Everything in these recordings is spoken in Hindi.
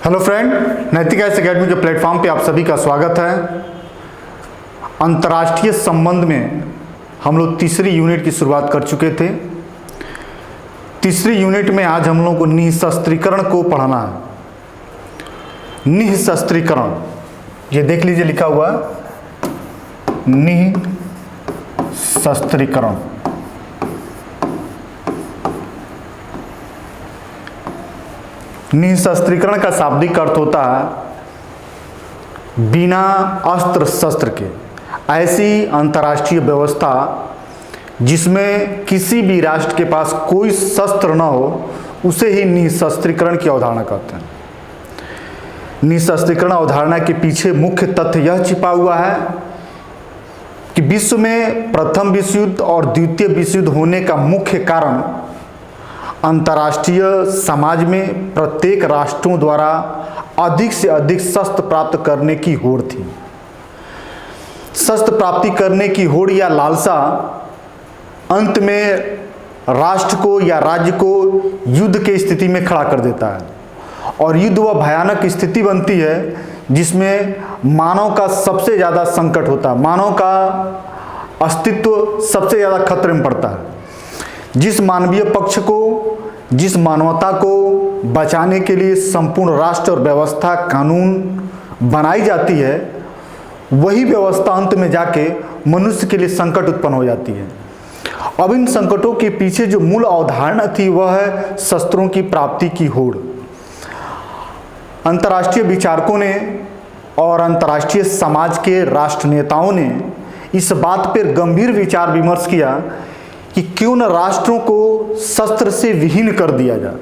हेलो फ्रेंड, नैतिक आइएएस एकेडमी के प्लेटफॉर्म पे आप सभी का स्वागत है। अंतर्राष्ट्रीय संबंध में हम लोग तीसरी यूनिट की शुरुआत कर चुके थे। तीसरी यूनिट में आज हम लोगों को निःशस्त्रीकरण को पढ़ना है। निःशस्त्रीकरण, ये देख लीजिए लिखा हुआ है निःशस्त्रीकरण। निःशस्त्रीकरण का शाब्दिक अर्थ होता है बिना अस्त्र शस्त्र के ऐसी अंतर्राष्ट्रीय व्यवस्था जिसमें किसी भी राष्ट्र के पास कोई शस्त्र न हो, उसे ही निःशस्त्रीकरण की अवधारणा कहते हैं। निःशस्त्रीकरण अवधारणा के पीछे मुख्य तथ्य यह छिपा हुआ है कि विश्व में प्रथम विश्व युद्ध और द्वितीय विश्व युद्ध होने का मुख्य कारण अंतर्राष्ट्रीय समाज में प्रत्येक राष्ट्रों द्वारा अधिक से अधिक शस्त्र प्राप्त करने की होड़ थी। शस्त्र प्राप्ति करने की होड़ या लालसा अंत में राष्ट्र को या राज्य को युद्ध की स्थिति में खड़ा कर देता है, और युद्ध वह भयानक स्थिति बनती है जिसमें मानव का सबसे ज़्यादा संकट होता है, मानव का अस्तित्व सबसे ज़्यादा खतरे में पड़ता है। जिस मानवीय पक्ष को, जिस मानवता को बचाने के लिए संपूर्ण राष्ट्र और व्यवस्था कानून बनाई जाती है, वही व्यवस्था अंत में जाके मनुष्य के लिए संकट उत्पन्न हो जाती है। अब इन संकटों के पीछे जो मूल अवधारणा थी वह है शस्त्रों की प्राप्ति की होड़। अंतर्राष्ट्रीय विचारकों ने और अंतर्राष्ट्रीय समाज के राष्ट्र नेताओं ने इस बात पर गंभीर विचार विमर्श किया कि क्यों न राष्ट्रों को शस्त्र से विहीन कर दिया जाए।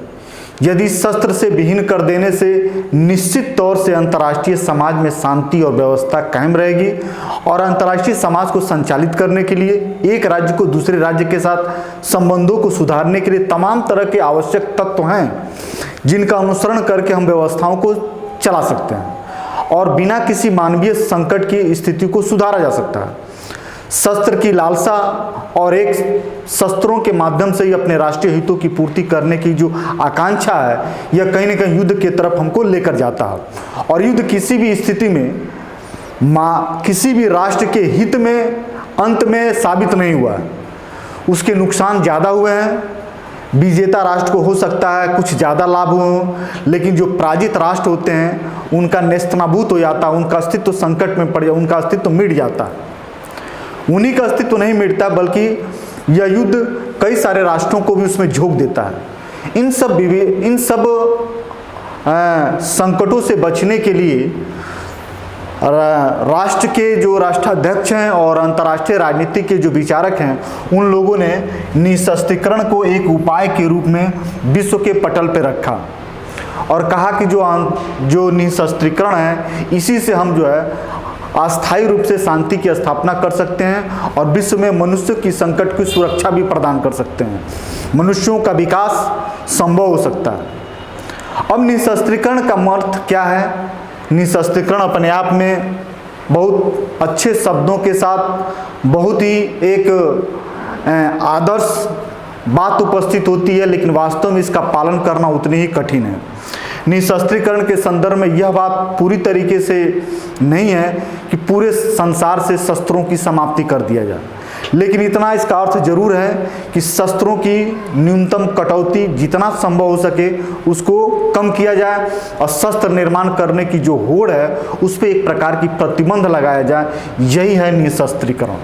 यदि शस्त्र से विहीन कर देने से निश्चित तौर से अंतर्राष्ट्रीय समाज में शांति और व्यवस्था कायम रहेगी, और अंतर्राष्ट्रीय समाज को संचालित करने के लिए एक राज्य को दूसरे राज्य के साथ संबंधों को सुधारने के लिए तमाम तरह के आवश्यक तत्व हैं जिनका अनुसरण करके हम व्यवस्थाओं को चला सकते हैं और बिना किसी मानवीय संकट की स्थिति को सुधारा जा सकता है। शस्त्र की लालसा और एक शस्त्रों के माध्यम से ही अपने राष्ट्रीय हितों की पूर्ति करने की जो आकांक्षा है, यह कहीं न कहीं युद्ध की तरफ हमको लेकर जाता है। और युद्ध किसी भी स्थिति में किसी भी राष्ट्र के हित में अंत में साबित नहीं हुआ है। उसके नुकसान ज़्यादा हुए हैं। विजेता राष्ट्र को हो सकता है कुछ ज़्यादा लाभ हो, लेकिन जो पराजित राष्ट्र होते हैं उनका नेस्तनाबूत हो जाता है, उनका अस्तित्व संकट में पड़ जाता, उनका अस्तित्व मिट जाता है। उन्हीं का अस्तित्व नहीं मिटता, बल्कि यह युद्ध कई सारे राष्ट्रों को भी उसमें झोंक देता है। इन सब संकटों से बचने के लिए राष्ट्र के जो राष्ट्राध्यक्ष हैं और अंतर्राष्ट्रीय राजनीति के जो विचारक हैं, उन लोगों ने निःशस्त्रीकरण को एक उपाय के रूप में विश्व के पटल पर रखा और कहा कि जो निःशस्त्रीकरण है, इसी से हम जो है अस्थायी रूप से शांति की स्थापना कर सकते हैं और विश्व में मनुष्य की संकट की सुरक्षा भी प्रदान कर सकते हैं। मनुष्यों का विकास संभव हो सकता है। अब निःशस्त्रीकरण का अर्थ क्या है? निःशस्त्रीकरण अपने आप में बहुत अच्छे शब्दों के साथ बहुत ही एक आदर्श बात उपस्थित होती है, लेकिन वास्तव में इसका पालन करना उतनी ही कठिन है। निःशस्त्रीकरण के संदर्भ में यह बात पूरी तरीके से नहीं है कि पूरे संसार से शस्त्रों की समाप्ति कर दिया जाए, लेकिन इतना इसका अर्थ जरूर है कि शस्त्रों की न्यूनतम कटौती जितना संभव हो सके उसको कम किया जाए और शस्त्र निर्माण करने की जो होड़ है उस पर एक प्रकार की प्रतिबंध लगाया जाए। यही है निःशस्त्रीकरण।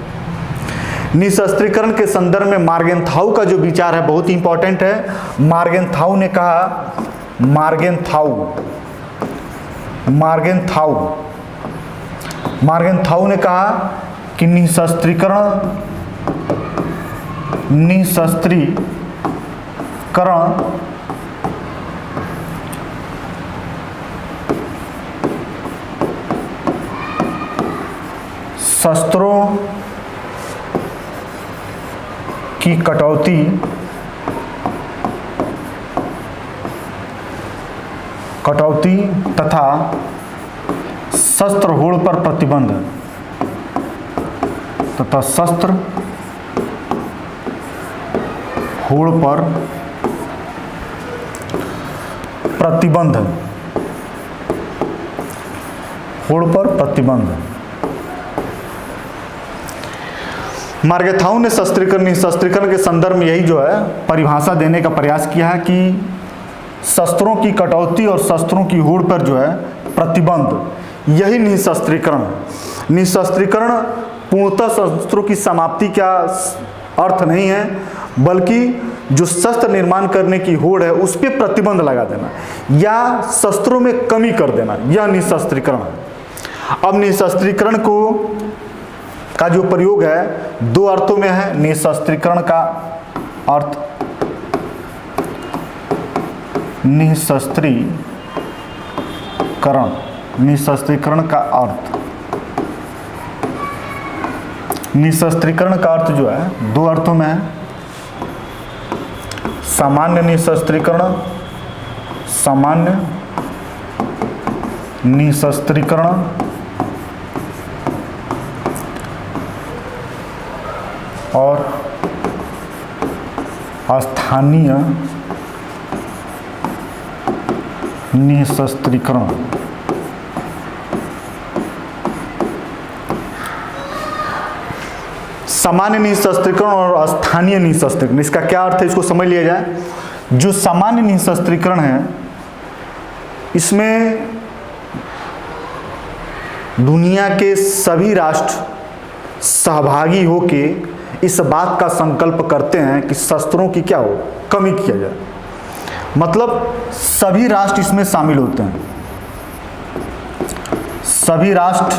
निःशस्त्रीकरण के संदर्भ में मार्गेनथाउ का जो विचार है बहुत ही इंपॉर्टेंट है। मार्गेनथाउ ने कहा कि निःशस्त्रीकरण शस्त्रों की कटौती तथा शस्त्र होड़ पर प्रतिबंध तथा शस्त्र होड़ पर प्रतिबंध होड़ पर प्रतिबंध। मार्गेथाउ ने निशस्त्रीकरण के संदर्भ में यही जो है परिभाषा देने का प्रयास किया है कि शस्त्रों की कटौती और शस्त्रों की होड़ पर जो है प्रतिबंध, यही निशस्त्रीकरण है। निशस्त्रीकरण पूर्णतः शस्त्रों की समाप्ति का अर्थ नहीं है, बल्कि जो शस्त्र निर्माण करने की होड़ है उस पर प्रतिबंध लगा देना या शस्त्रों में कमी कर देना, यह निशस्त्रीकरण है। अब निशस्त्रीकरण का जो प्रयोग है दो अर्थों में है। निशस्त्रीकरण का अर्थ, निशस्त्रीकरण का अर्थ, निशस्त्रीकरण का अर्थ जो है दो अर्थों में है। सामान्य निशस्त्रीकरण, और स्थानीय निशस्त्रीकरण। सामान्य निशस्त्रीकरण और स्थानीय निशस्त्रीकरण, इसका क्या अर्थ है इसको समझ लिया जाए। जो सामान्य निशस्त्रीकरण है इसमें दुनिया के सभी राष्ट्र सहभागी होके इस बात का संकल्प करते हैं कि शस्त्रों की क्या हो, कमी किया जाए। मतलब सभी राष्ट्र इसमें शामिल होते हैं, सभी राष्ट्र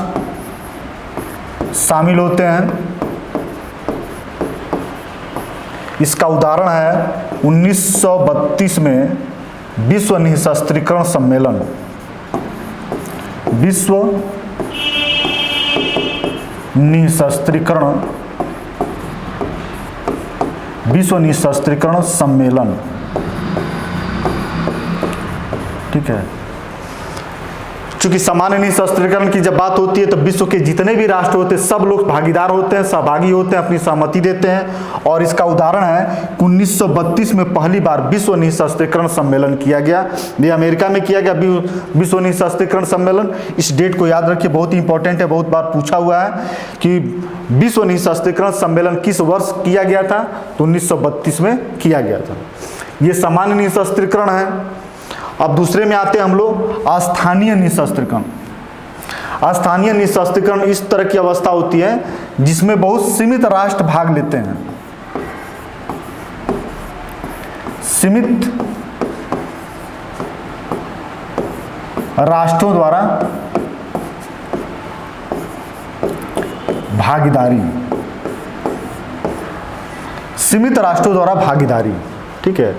शामिल होते हैं। इसका उदाहरण है 1932 में विश्व निशस्त्रीकरण सम्मेलन। विश्व निशस्त्रीकरण सम्मेलन, ठीक है। चूंकि सामान्य निशस्त्रीकरण की जब बात होती है तो विश्व के जितने भी राष्ट्र होते हैं सब लोग भागीदार होते हैं, सहभागी होते हैं, अपनी सहमति देते हैं। और इसका उदाहरण है 1932 में पहली बार विश्व निशस्त्रीकरण सम्मेलन किया गया। ये अमेरिका में किया गया विश्व निशस्त्रीकरण सम्मेलन। इस डेट को याद रखिए, बहुत ही इंपॉर्टेंट है, बहुत बार पूछा हुआ है कि विश्व निशस्त्रीकरण सम्मेलन किस वर्ष किया गया था, तो 1932 में किया गया था। ये सामान्य निशस्त्रीकरण है। अब दूसरे में आते हैं हम लोग अस्थानीय निशस्त्रीकरण। अस्थानीय निशस्त्रीकरण इस तरह की अवस्था होती है जिसमें बहुत सीमित राष्ट्र भाग लेते हैं। सीमित राष्ट्रों द्वारा भागीदारी, सीमित राष्ट्रों द्वारा भागीदारी, ठीक है।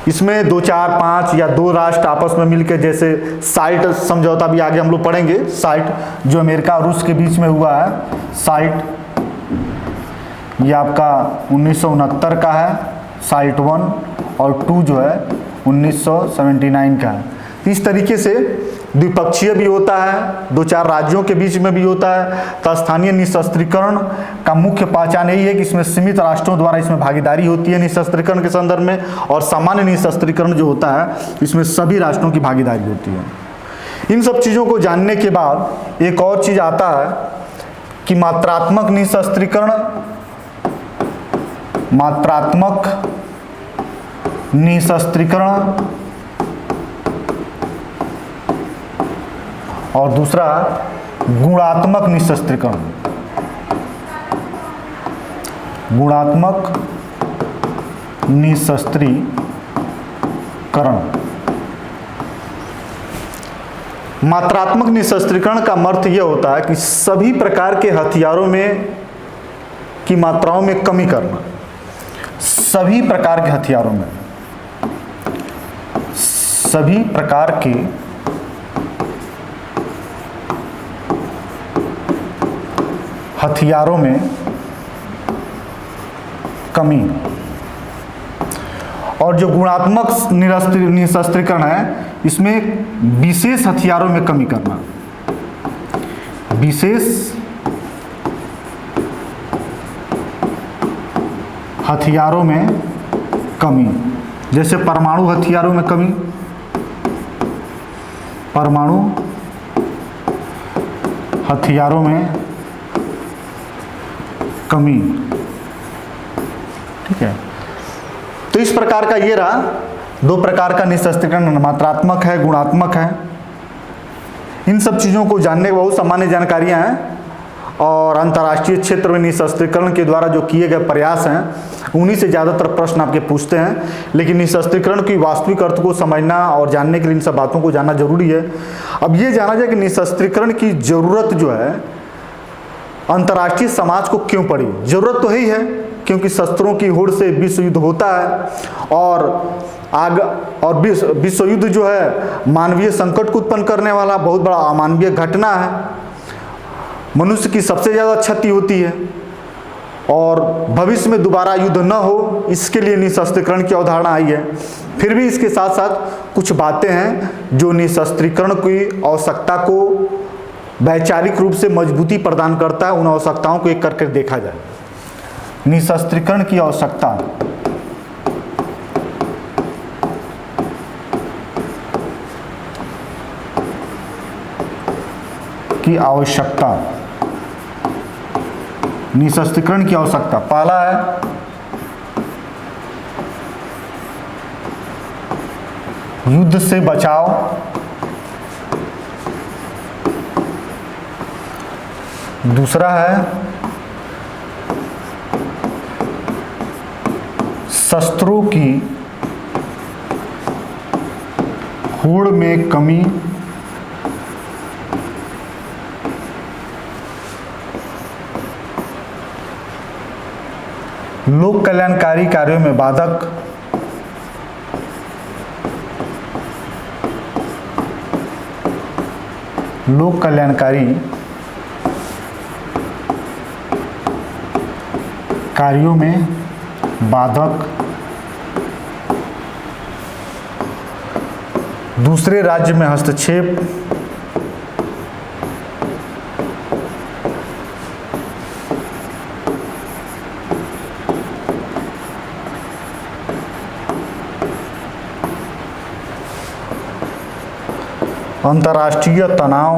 इसमें 2, 4, 5 या 2 राष्ट्र आपस में मिलकर, जैसे साइट समझौता भी आगे हम लोग पढ़ेंगे, साइट जो अमेरिका और रूस के बीच में हुआ है, साइट ये आपका 1969 का है, साइट 1 और 2 जो है 1979 का है। इस तरीके से द्विपक्षीय भी होता है, 2-4 राज्यों के बीच में भी होता है। तो स्थानीय निशस्त्रीकरण का मुख्य पहचान यही है कि इसमें सीमित राष्ट्रों द्वारा इसमें भागीदारी होती है निशस्त्रीकरण के संदर्भ में। और सामान्य निशस्त्रीकरण जो होता है इसमें सभी राष्ट्रों की भागीदारी होती है। इन सब चीज़ों को जानने के बाद एक और चीज़ आता है कि मात्रात्मक निशस्त्रीकरण, और दूसरा गुणात्मक निशस्त्रीकरण। मात्रात्मक निशस्त्रीकरण का अर्थ यह होता है कि सभी प्रकार के हथियारों में की मात्राओं में कमी करना। सभी प्रकार के हथियारों में, सभी प्रकार के हथियारों में कमी। और जो गुणात्मक निशस्त्रीकरण है इसमें विशेष हथियारों में कमी करना, विशेष हथियारों में कमी। जैसे परमाणु हथियारों में कमी, परमाणु हथियारों में कमी। ठीक है, तो इस प्रकार का ये रहा, दो प्रकार का निशस्त्रीकरण, मात्रात्मक है, गुणात्मक है। इन सब चीज़ों को जानने की बहुत सामान्य जानकारियां हैं, और अंतर्राष्ट्रीय क्षेत्र में निशस्त्रीकरण के द्वारा जो किए गए प्रयास हैं उन्हीं से ज़्यादातर प्रश्न आपके पूछते हैं। लेकिन निशस्त्रीकरण की वास्तविक अर्थ को समझना और जानने के लिए इन सब बातों को जानना जरूरी है। अब ये जाना जाए कि निशस्त्रीकरण की ज़रूरत जो है अंतर्राष्ट्रीय समाज को क्यों पड़ी। ज़रूरत तो ही है, क्योंकि शस्त्रों की होड़ से विश्व युद्ध होता है, और विश्व युद्ध जो है मानवीय संकट को उत्पन्न करने वाला बहुत बड़ा अमानवीय घटना है। मनुष्य की सबसे ज़्यादा क्षति होती है, और भविष्य में दोबारा युद्ध न हो इसके लिए निशस्त्रीकरण की अवधारणा आई है। फिर भी इसके साथ साथ कुछ बातें हैं जो निशस्त्रीकरण की आवश्यकता को वैचारिक रूप से मजबूती प्रदान करता है। उन आवश्यकताओं को एक करके देखा जाए। निशस्त्रीकरण की आवश्यकता, निशस्त्रीकरण की आवश्यकता। पहला है युद्ध से बचाव, दूसरा है शस्त्रों की होड़ में कमी, लोक कल्याणकारी कार्यों में बाधक, लोक कल्याणकारी कार्यों में बाधक, दूसरे राज्य में हस्तक्षेप, अंतर्राष्ट्रीय तनाव,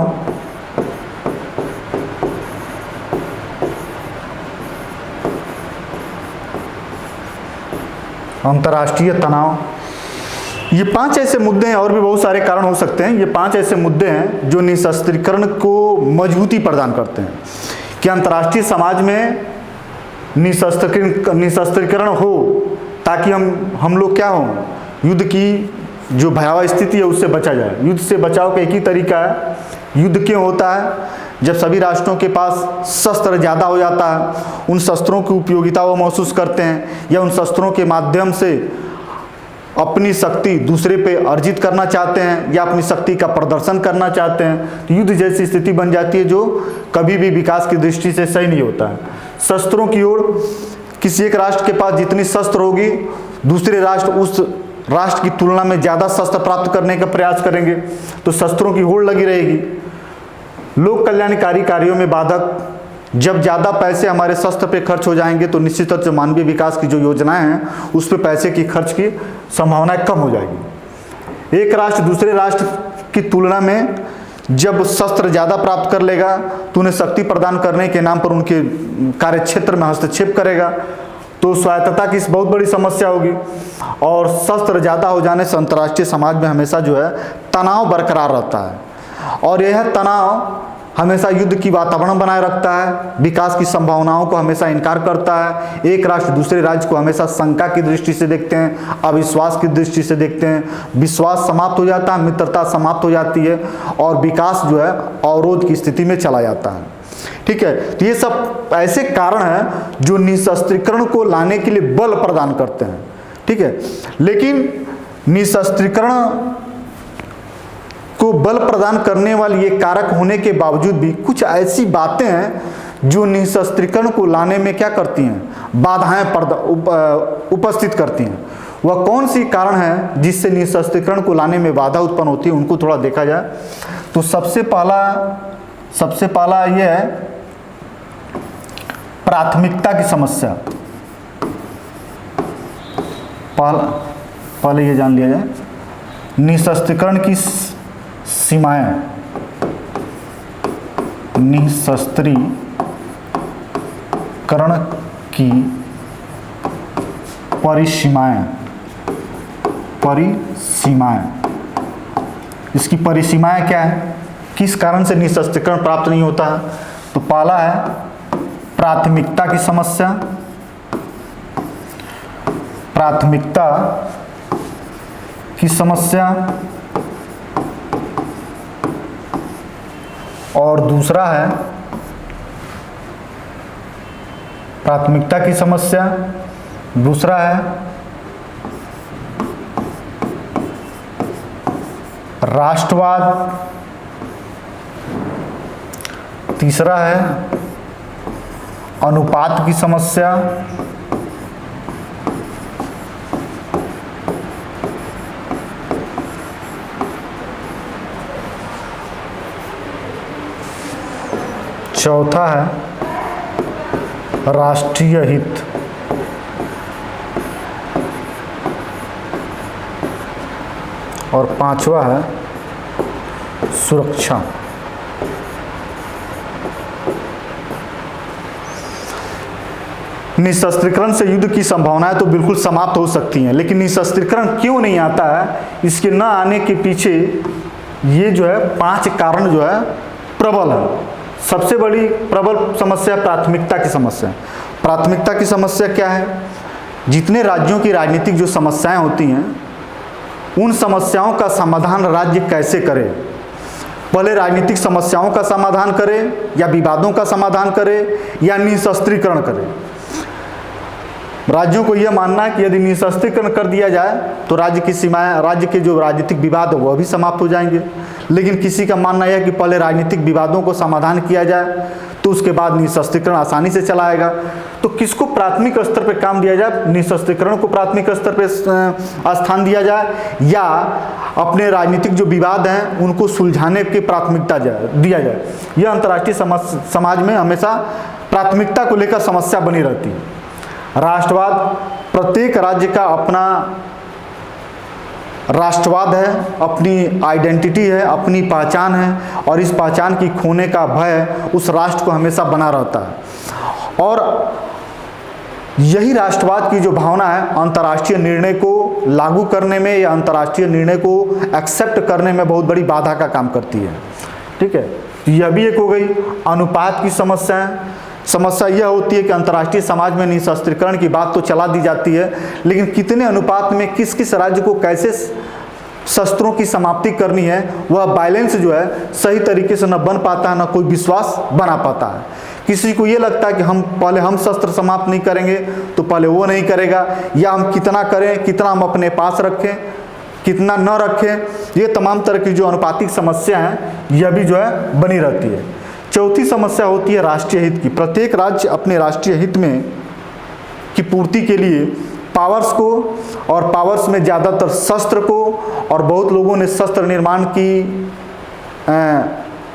अंतर्राष्ट्रीय तनाव। ये 5 ऐसे मुद्दे हैं, और भी बहुत सारे कारण हो सकते हैं। ये 5 ऐसे मुद्दे हैं जो निशस्त्रीकरण को मजबूती प्रदान करते हैं कि अंतर्राष्ट्रीय समाज में निशस्त्रीकरण हो, ताकि हम लोग क्या हो, युद्ध की जो भयावह स्थिति है उससे बचा जाए। युद्ध से बचाव का एक ही तरीका है। युद्ध क्यों होता है? जब सभी राष्ट्रों के पास शस्त्र ज़्यादा हो जाता है, उन शस्त्रों की उपयोगिता वो महसूस करते हैं, या उन शस्त्रों के माध्यम से अपनी शक्ति दूसरे पे अर्जित करना चाहते हैं, या अपनी शक्ति का प्रदर्शन करना चाहते हैं। तो युद्ध जैसी स्थिति बन जाती है जो कभी भी विकास की दृष्टि से सही नहीं होता है। शस्त्रों की ओर, किसी एक राष्ट्र के पास जितनी शस्त्र होगी, दूसरे राष्ट्र उस राष्ट्र की तुलना में ज़्यादा शस्त्र प्राप्त करने का प्रयास करेंगे, तो शस्त्रों की होड़ लगी रहेगी। लोक कल्याणकारी कार्यों में बाधक, जब ज़्यादा पैसे हमारे शस्त्र पे खर्च हो जाएंगे तो निश्चित तौर से मानवीय विकास की जो योजनाएं हैं उस पे पैसे की खर्च की संभावनाएं कम हो जाएगी। एक राष्ट्र दूसरे राष्ट्र की तुलना में जब शस्त्र ज़्यादा प्राप्त कर लेगा तो उन्हें शक्ति प्रदान करने के नाम पर उनके कार्य क्षेत्र में हस्तक्षेप करेगा, तो स्वायत्तता की बहुत बड़ी समस्या होगी। और शस्त्र ज़्यादा हो जाने से अंतर्राष्ट्रीय समाज में हमेशा जो है तनाव बरकरार रहता है, और यह तनाव हमेशा युद्ध की वातावरण बनाए रखता है, विकास की संभावनाओं को हमेशा इनकार करता है। एक राष्ट्र दूसरे राज्य को हमेशा शंका की दृष्टि से देखते हैं, अविश्वास की दृष्टि से देखते हैं। विश्वास समाप्त हो जाता है, मित्रता समाप्त हो जाती है, और विकास जो है अवरोध की स्थिति में चला जाता है। ठीक है, तो ये सब ऐसे कारण हैं जो निशस्त्रीकरण को लाने के लिए बल प्रदान करते हैं। ठीक है, लेकिन निशस्त्रीकरण को बल प्रदान करने वाली ये कारक होने के बावजूद भी कुछ ऐसी बातें हैं जो निशस्त्रीकरण को लाने में क्या करती हैं, बाधाएं उपस्थित करती हैं। वह कौन सी कारण है जिससे निशस्त्रीकरण को लाने में बाधा उत्पन्न होती है, उनको थोड़ा देखा जाए। तो सबसे पहला ये है प्राथमिकता की समस्या। पहले ये जान लिया जाए निशस्त्रीकरण की सीमाएं। निशस्त्रीकरण की परिसीमाएं, इसकी परिसीमाएं क्या है, किस कारण से निशस्त्रीकरण प्राप्त नहीं होता है? तो पहला है प्राथमिकता की समस्या, और दूसरा है प्राथमिकता की समस्या, दूसरा है राष्ट्रवाद, तीसरा है अनुपात की समस्या, चौथा है राष्ट्रीय हित, और पांचवा है सुरक्षा। निशस्त्रीकरण से युद्ध की संभावनाएं तो बिल्कुल समाप्त हो सकती हैं, लेकिन निशस्त्रीकरण क्यों नहीं आता है, इसके न आने के पीछे ये जो है 5 कारण जो है प्रबल है। सबसे बड़ी प्रबल समस्या प्राथमिकता की समस्या। प्राथमिकता की समस्या क्या है? जितने राज्यों की राजनीतिक जो समस्याएं होती हैं, उन समस्याओं का समाधान राज्य कैसे करे? पहले राजनीतिक समस्याओं का समाधान करे, या विवादों का समाधान करे, या निशस्त्रीकरण करे। राज्यों को यह मानना है कि यदि निशस्त्रीकरण कर दिया जाए तो राज्य की सीमाएं, राज्य के जो राजनीतिक विवाद है वह भी समाप्त हो जाएंगे। लेकिन किसी का मानना यह है कि पहले राजनीतिक विवादों को समाधान किया जाए तो उसके बाद निशस्त्रीकरण आसानी से चला आएगा। तो किसको प्राथमिक स्तर पर काम दिया जाए? निशस्त्रीकरण को प्राथमिक स्तर पर स्थान दिया जाए, या अपने राजनीतिक जो विवाद हैं उनको सुलझाने की प्राथमिकता दिया जाए? यह अंतर्राष्ट्रीय समाज में हमेशा प्राथमिकता को लेकर समस्या बनी रहती है। राष्ट्रवाद, प्रत्येक राज्य का अपना राष्ट्रवाद है, अपनी आइडेंटिटी है, अपनी पहचान है, और इस पहचान की खोने का भय उस राष्ट्र को हमेशा बना रहता है। और यही राष्ट्रवाद की जो भावना है अंतर्राष्ट्रीय निर्णय को लागू करने में या अंतर्राष्ट्रीय निर्णय को एक्सेप्ट करने में बहुत बड़ी बाधा का काम करती है। ठीक है, यह भी एक हो गई। अनुपात की समस्या यह होती है कि अंतर्राष्ट्रीय समाज में निशस्त्रीकरण की बात तो चला दी जाती है, लेकिन कितने अनुपात में किस किस राज्य को कैसे शस्त्रों की समाप्ति करनी है, वह बैलेंस जो है सही तरीके से न बन पाता है, न कोई विश्वास बना पाता है। किसी को ये लगता है कि पहले हम शस्त्र समाप्त नहीं करेंगे तो पहले वो नहीं करेगा, या हम कितना करें, कितना हम अपने पास रखें, कितना न रखें। ये तमाम तरह की जो अनुपातिक समस्या हैं यह भी जो है बनी रहती है। चौथी समस्या होती है राष्ट्रीय हित की। प्रत्येक राज्य अपने राष्ट्रीय हित में की पूर्ति के लिए पावर्स को, और पावर्स में ज़्यादातर शस्त्र को, और बहुत लोगों ने शस्त्र निर्माण की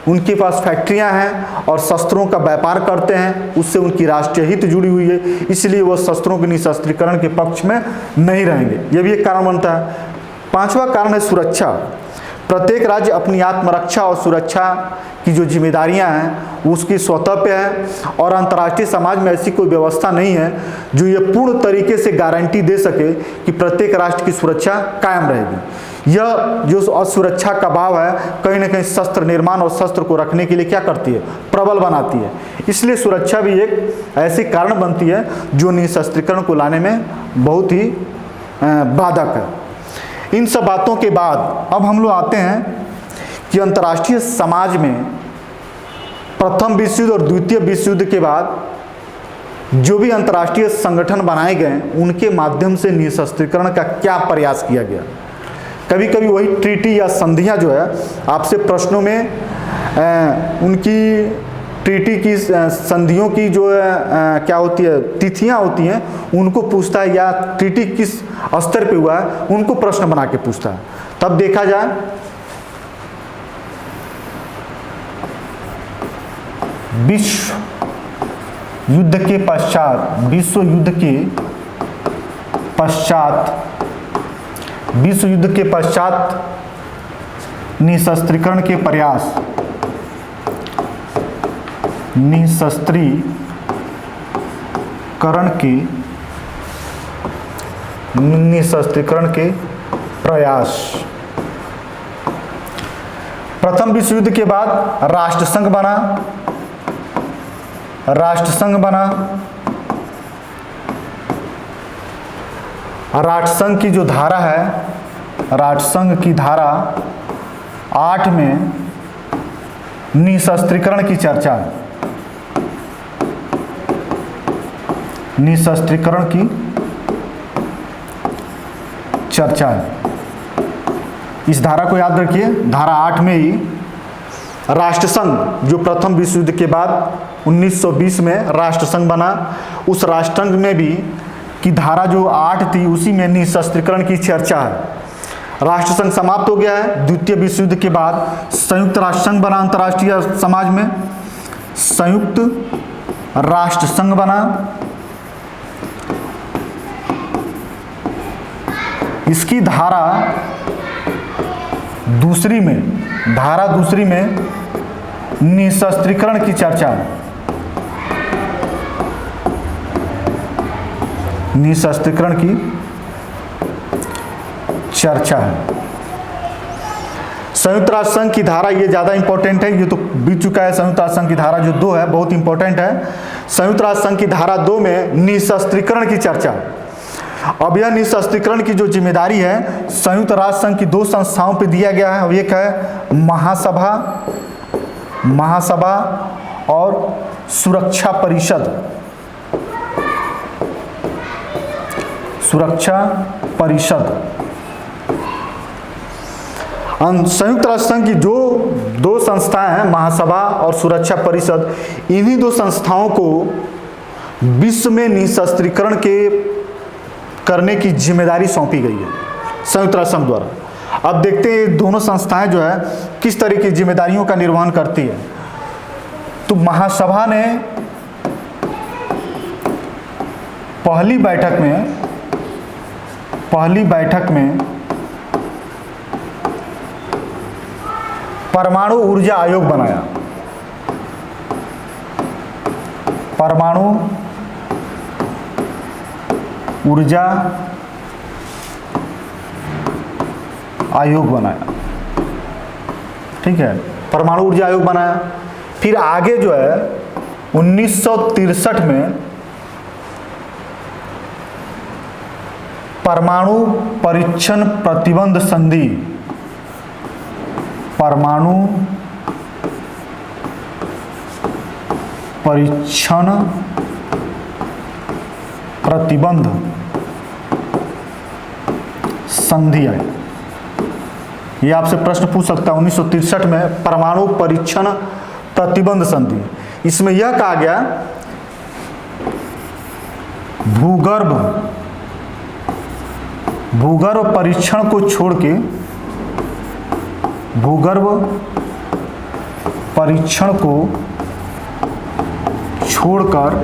उनके पास फैक्ट्रियां हैं और शस्त्रों का व्यापार करते हैं, उससे उनकी राष्ट्रीय हित जुड़ी हुई है, इसलिए वह शस्त्रों के निशस्त्रीकरण के पक्ष में नहीं रहेंगे। यह भी एक कारण बनता है। 5वां कारण है सुरक्षा। प्रत्येक राज्य अपनी आत्मरक्षा और सुरक्षा की जो जिम्मेदारियां हैं उसकी स्वतः पे है, और अंतर्राष्ट्रीय समाज में ऐसी कोई व्यवस्था नहीं है जो ये पूर्ण तरीके से गारंटी दे सके कि प्रत्येक राष्ट्र की सुरक्षा कायम रहेगी। यह जो असुरक्षा का भाव है कहीं ना कहीं शस्त्र निर्माण और शस्त्र को रखने के लिए क्या करती है? प्रबल बनाती है। इसलिए सुरक्षा भी एक ऐसी कारण बनती है जो निशस्त्रीकरण को लाने में बहुत ही बाधक है। इन सब बातों के बाद अब हम लोग आते हैं कि अंतर्राष्ट्रीय समाज में प्रथम विश्व युद्ध और द्वितीय विश्व युद्ध के बाद जो भी अंतर्राष्ट्रीय संगठन बनाए गए उनके माध्यम से निशस्त्रीकरण का क्या प्रयास किया गया। कभी कभी वही ट्रीटी या संधियां जो है आपसे प्रश्नों में उनकी ट्रीटी की संधियों की जो क्या होती है तिथियां होती हैं उनको पूछता है, या ट्रीटी किस स्तर पे हुआ है उनको प्रश्न बना के पूछता है। तब देखा जाए विश्व युद्ध के पश्चात निशस्त्रीकरण के प्रयास निशस्त्रीकरण के प्रयास। प्रथम विश्व युद्ध के बाद राष्ट्रसंघ बना। राष्ट्रसंघ की जो धारा है, राष्ट्रसंघ की धारा 8 में निशस्त्रीकरण की चर्चा है। निशस्त्रीकरण की चर्चा है। इस धारा को याद रखिए, धारा 8 में ही राष्ट्रसंघ जो प्रथम विश्व युद्ध के बाद 1920 में राष्ट्रसंघ बना, उस राष्ट्रसंघ में भी की धारा जो 8 थी उसी में निशस्त्रीकरण की चर्चा है। राष्ट्रसंघ समाप्त हो गया है। द्वितीय विश्व युद्ध के बाद संयुक्त राष्ट्रसंघ बना, अंतर्राष्ट्रीय समाज में संयुक्त राष्ट्रसंघ बना। इसकी धारा दूसरी में निशस्त्रीकरण की चर्चा है। निशस्त्रीकरण की चर्चा है। संयुक्त राष्ट्र संघ की धारा, ये ज़्यादा इंपॉर्टेंट है, ये तो बीत चुका है। संयुक्त राष्ट्र संघ की धारा जो 2 है बहुत इंपॉर्टेंट है। संयुक्त राष्ट्र संघ की धारा 2 में निशस्त्रीकरण की चर्चा। अब यह निशस्त्रीकरण की जो जिम्मेदारी है संयुक्त राष्ट्र संघ की 2 संस्थाओं पर दिया गया है। एक है महासभा और सुरक्षा परिषद। संयुक्त राष्ट्र संघ की जो 2 संस्थाएं हैं, महासभा और सुरक्षा परिषद, इन्हीं 2 संस्थाओं को विश्व में निशस्त्रीकरण के करने की जिम्मेदारी सौंपी गई है संयुक्त राष्ट्र संघ द्वारा। अब देखते हैं दोनों संस्थाएं जो है किस तरह की जिम्मेदारियों का निर्वहन करती है। तो महासभा ने पहली बैठक में परमाणु ऊर्जा आयोग बनाया। परमाणु ऊर्जा आयोग बनाया, ठीक है, परमाणु ऊर्जा आयोग बनाया। फिर आगे जो है 1963 में परमाणु परीक्षण प्रतिबंध संधि, परमाणु परीक्षण प्रतिबंध संधि आई। ये आपसे प्रश्न पूछ सकता है 1963 में परमाणु परीक्षण प्रतिबंध संधि। इसमें यह कहा गया भूगर्भ परीक्षण को छोड़ के, भूगर्भ परीक्षण को छोड़कर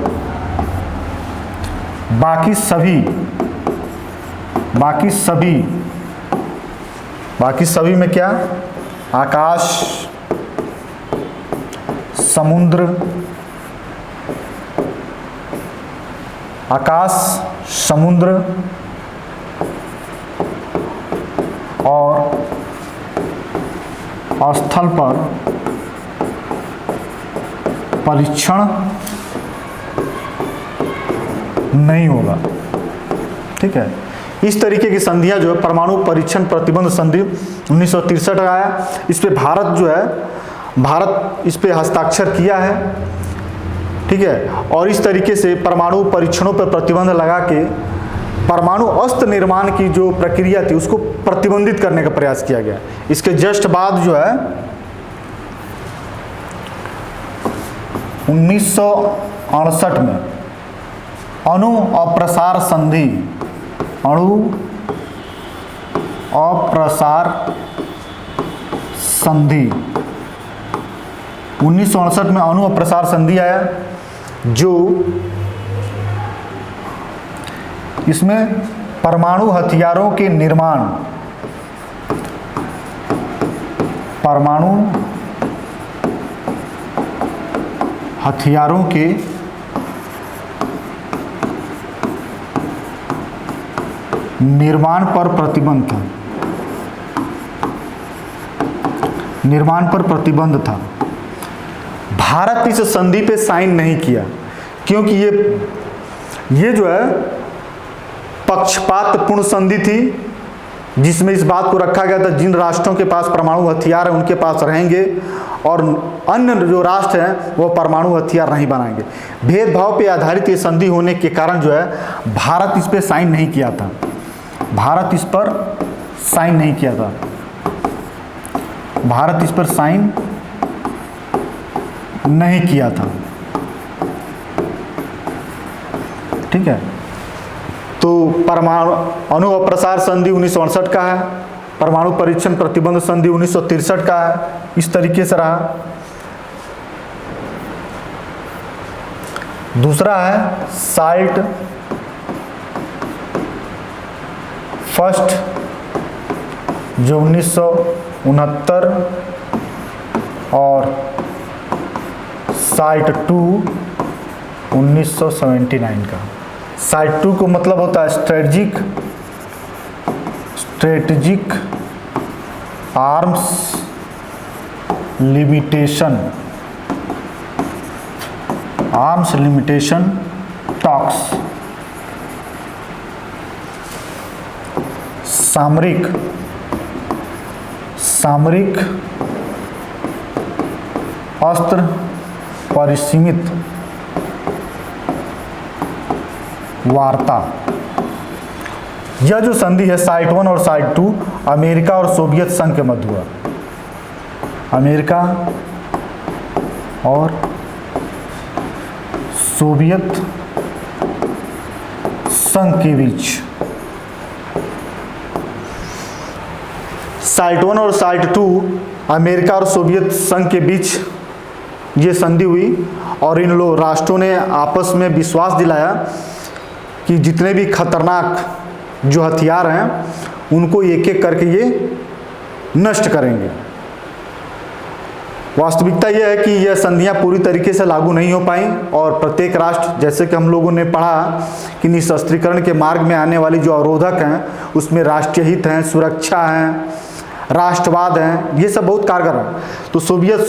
बाकी सभी में क्या, आकाश, समुद्र, और स्थल पर परीक्षण नहीं होगा, ठीक है। इस तरीके की संधियां जो है परमाणु परीक्षण प्रतिबंध संधि 1963 आया। इस पे भारत जो है, भारत इस पे हस्ताक्षर किया है, ठीक है। और इस तरीके से परमाणु परीक्षणों पर प्रतिबंध लगा के परमाणु अस्त्र निर्माण की जो प्रक्रिया थी उसको प्रतिबंधित करने का प्रयास किया गया। इसके जस्ट बाद जो है 1968 में अणु अप्रसार संधि, अणु अप्रसार संधि 1968 में अणु अप्रसार संधि आया, जो इसमें परमाणु हथियारों के निर्माण, परमाणु हथियारों के निर्माण पर प्रतिबंध था। निर्माण पर प्रतिबंध था। भारत इस संधि पे साइन नहीं किया क्योंकि ये जो है पक्षपातपूर्ण संधि थी, जिसमें इस बात को रखा गया था जिन राष्ट्रों के पास परमाणु हथियार है उनके पास रहेंगे और अन्य जो राष्ट्र हैं वो परमाणु हथियार नहीं बनाएंगे। भेदभाव पे आधारित ये संधि होने के कारण जो है भारत इस पे साइन नहीं किया था। भारत इस पर साइन नहीं किया था। भारत इस पर साइन नहीं किया था। ठीक है। तो परमाणु अणु अप्रसार संधि 1968 का है, परमाणु परीक्षण प्रतिबंध संधि 1963 का है। इस तरीके से रहा। दूसरा है साल्ट फर्स्ट जो 1969 और साल्ट 2 1979 का। साल्ट 2 को मतलब होता है स्ट्रेटेजिक आर्म्स लिमिटेशन टॉक्स। सामरिक अस्त्र परिसीमित वार्ता। यह जो संधि है साल्ट 1 और साल्ट 2 अमेरिका और सोवियत संघ के मध्य हुआ। अमेरिका और सोवियत संघ के बीच। साल्ट 1 और साल्ट 2 अमेरिका और सोवियत संघ के बीच ये संधि हुई और इन लोग राष्ट्रों ने आपस में विश्वास दिलाया कि जितने भी खतरनाक जो हथियार हैं उनको एक एक करके ये नष्ट करेंगे। वास्तविकता यह है कि यह संधियां पूरी तरीके से लागू नहीं हो पाई और प्रत्येक राष्ट्र, जैसे कि हम लोगों ने पढ़ा कि निशस्त्रीकरण के मार्ग में आने वाली जो अवरोधक हैं उसमें राष्ट्रीय हित हैं, सुरक्षा हैं, राष्ट्रवाद हैं, ये सब बहुत कारगर है। तो सोवियत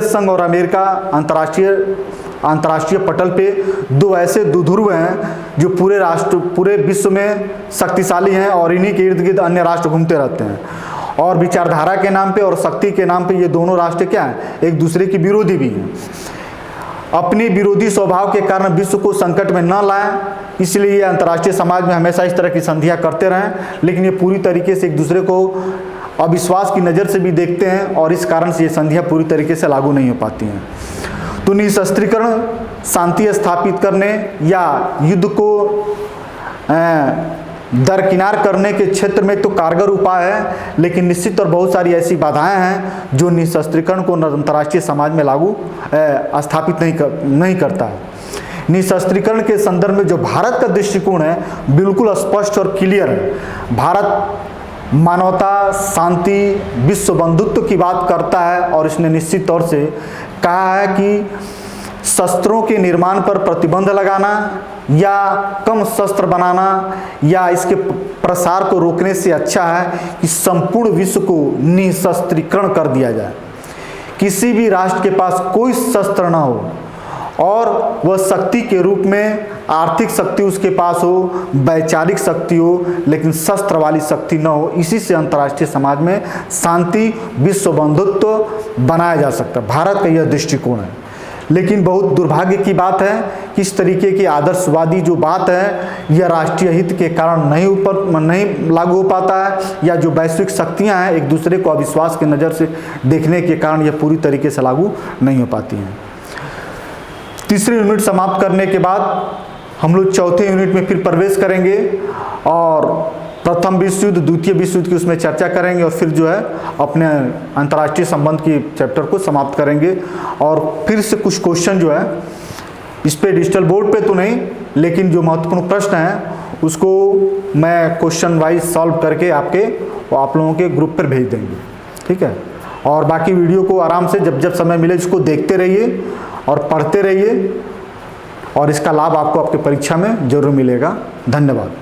संघ और अमेरिका अंतर्राष्ट्रीय पटल पे दो ऐसे दुध्रुव हैं जो पूरे विश्व में शक्तिशाली हैं और इन्हीं के इर्द गिर्द अन्य राष्ट्र घूमते रहते हैं। और विचारधारा के नाम पे और शक्ति के नाम पे ये दोनों राष्ट्र क्या हैं, एक दूसरे की विरोधी भी हैं। अपनी विरोधी स्वभाव के कारण विश्व को संकट में न लाएं, इसलिए ये अंतर्राष्ट्रीय समाज में हमेशा इस तरह की संधियां करते रहें, लेकिन ये पूरी तरीके से एक दूसरे को अविश्वास की नज़र से भी देखते हैं और इस कारण से ये संधियां पूरी तरीके से लागू नहीं हो पाती हैं। तो निशस्त्रीकरण शांति स्थापित करने या युद्ध को दरकिनार करने के क्षेत्र में तो कारगर उपाय है, लेकिन निश्चित और बहुत सारी ऐसी बाधाएं हैं जो निशस्त्रीकरण को अंतर्राष्ट्रीय समाज में लागू स्थापित नहीं करता है। निशस्त्रीकरण के संदर्भ में जो भारत का दृष्टिकोण है बिल्कुल स्पष्ट और क्लियर है। भारत मानवता, शांति, विश्व बंधुत्व की बात करता है और इसने निश्चित तौर से कहा है कि शस्त्रों के निर्माण पर प्रतिबंध लगाना या कम शस्त्र बनाना या इसके प्रसार को रोकने से अच्छा है कि संपूर्ण विश्व को निशस्त्रीकरण कर दिया जाए। किसी भी राष्ट्र के पास कोई शस्त्र ना हो और वह शक्ति के रूप में आर्थिक शक्ति उसके पास हो, वैचारिक शक्ति हो, लेकिन शस्त्र वाली शक्ति न हो। इसी से अंतर्राष्ट्रीय समाज में शांति, विश्व बंधुत्व बनाया जा सकता है। भारत का यह दृष्टिकोण है। लेकिन बहुत दुर्भाग्य की बात है कि इस तरीके की आदर्शवादी जो बात है यह राष्ट्रीय हित के कारण नहीं लागू हो पाता है, या जो वैश्विक शक्तियां हैं एक दूसरे को अविश्वास की नज़र से देखने के कारण यह पूरी तरीके से लागू नहीं हो पाती हैं। तीसरी यूनिट समाप्त करने के बाद हम लोग चौथे यूनिट में फिर प्रवेश करेंगे और प्रथम विश्व युद्ध, द्वितीय विश्व युद्ध की उसमें चर्चा करेंगे और फिर जो है अपने अंतर्राष्ट्रीय संबंध की चैप्टर को समाप्त करेंगे। और फिर से कुछ क्वेश्चन जो है इस पे डिजिटल बोर्ड पे तो नहीं, लेकिन जो महत्वपूर्ण प्रश्न हैं उसको मैं क्वेश्चन वाइज सॉल्व करके आप लोगों के ग्रुप पर भेज देंगे। ठीक है। और बाकी वीडियो को आराम से जब समय मिले इसको देखते रहिए और पढ़ते रहिए और इसका लाभ आपको आपकी परीक्षा में जरूर मिलेगा। धन्यवाद।